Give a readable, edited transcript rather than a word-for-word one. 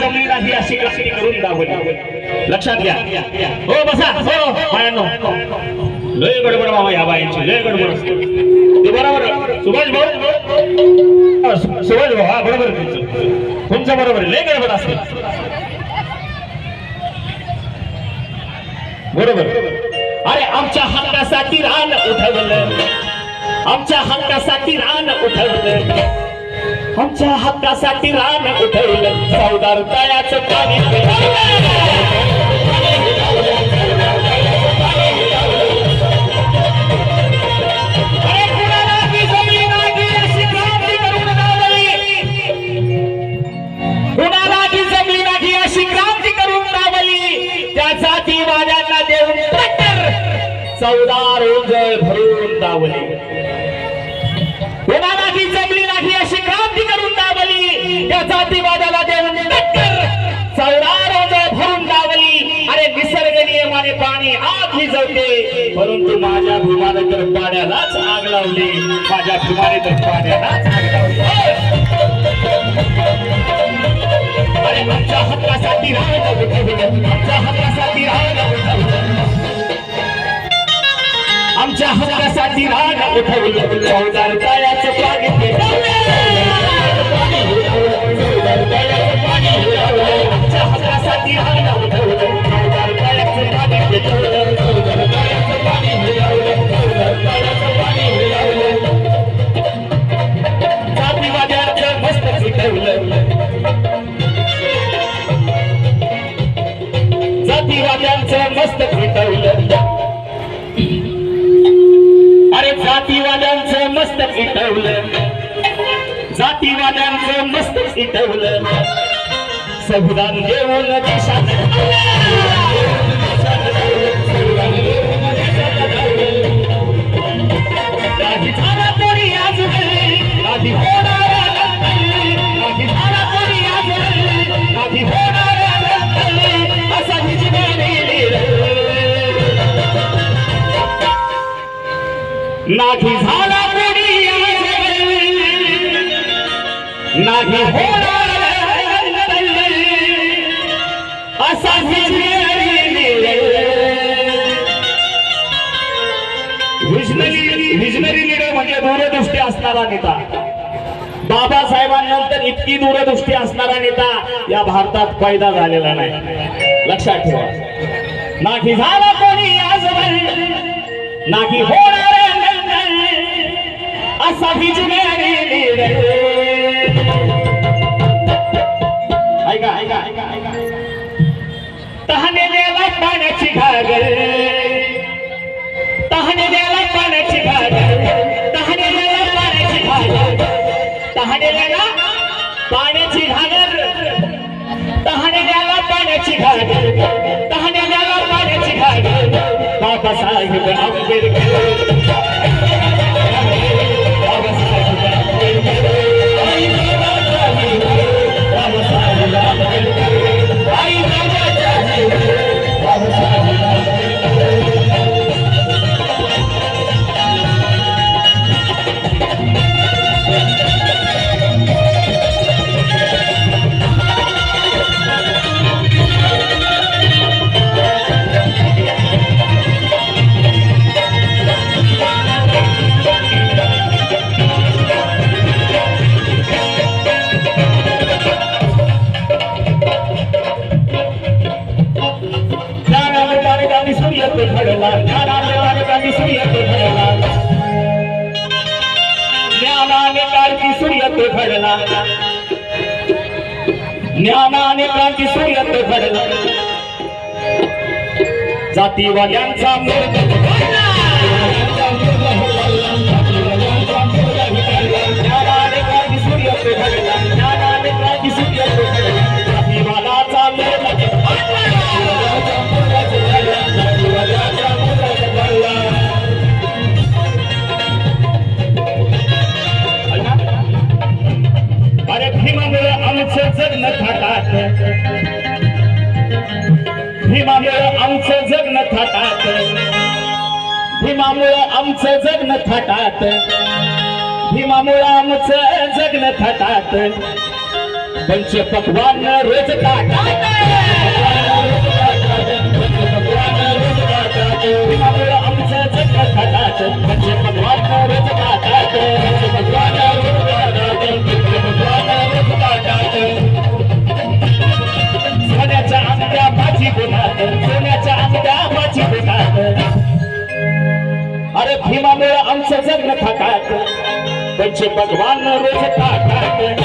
जमली नाही अशी कशी करून दाखवली. लक्षात घ्या. हो बसा. हो बायांनो, लय गडबड बाबा या बायांची, लय गडबड असते. ते बरोबर सुभाष भाऊ, सुभाष भाऊ हा बरोबर तुमचं बरोबर लय गडबड असते. बरोबर. अरे आमच्या हक्कासाठी रान उठवलं, आमच्या हक्कासाठी रान उठवलं, आमच्या हक्कासाठी रान उठवलं, चौदार तळ्याचं पाणी चौदार उजळ भरून दावली. कोणाला ती जमली नाही अशी क्रांती करून दावली, त्या जातीवादाला देऊन टक्कर चौदार उजळ भरून दावली. अरे निसर्ग नियमाने पाणी आग विझवते, परंतु माझ्या भीमाने तर पाण्यालाच आग लावली, माझ्या भीमाने तर पाण्यालाच आग लावली. अरे आमच्या हक्कासाठी रान उठवलं, आमच्या हक्कासाठी रान उठवलं, आमच्या हक्कासाठी रान उठवलं, चौदार तळ्याचं पाणी पेटवलं, आमच्या हक्कासाठी रान उठवलं, चौदार तळ्याचं पाणी पेटवलं, चौदार तळ्याचं पाणी मिळवलं, चौदार तळ्याचं पाणी मिळवलं. जातीवाद्याचं मस्तक पिटवलं, जातीवाद्यांचं मस्तक पिटवलं. अरे जातीवाद्यांचं मस्तक इटवलं, जातीवाद्यांचं मस्तक इटवलं, संविधान देऊन देशात नाही झाला कोणी आज, नाही होणार, नाही झाला कोणी आज, नाही होणार असा हिजवाने नाही झाला कोणी नाही होणार असा विजनरी लीडर म्हणजे दूरदृष्टी असणारा नेता. बाबासाहेबांनंतर इतकी दूरदृष्टी असणारा नेता या भारतात पैदा झालेला नाही. लक्षात ठेवा. नाही झाला कोणी आज, नाही होणार असा विजनरी लीडर. ऐका ऐका ऐका ऐका. तहानेला पाण्याची घागर, तहानेला पाण्याची घागर, तहानेला पाण्याची घागर, तहानेला पाण्याची घागर, तहानेला पाण्याची घागर, तहानेला पाण्याची घागर. बाबासाहेब आंबेडकर, ज्ञानाने क्रांती सूर्य तो घडला, जातीवाद्यांचा मुर्द ज्ञानाने क्रांती सूर्य तो घडला, ज्ञानाने क्रांती सूर्य तो घडला, जातीवादाचा मुर्द अरे भीमामुळे आमचं जगणं थाटात, भीमामुळे आमचं जगणं थाटात, भीमामुळे आमचं जगणं थाटात, भीमामुळे आमचं जगणं थाटात, पंच पक्वान रोज ताटात भीमामुळे आमचं जग खातात पंच पक्वान रोज ताटात सोन्याच्या अंगठ्या माझी गुणात सोन्याच्या अंगठ्या माझी गुणात अरे भीमामुळे आमचं जग खातात पंच भगवान रोज ताटात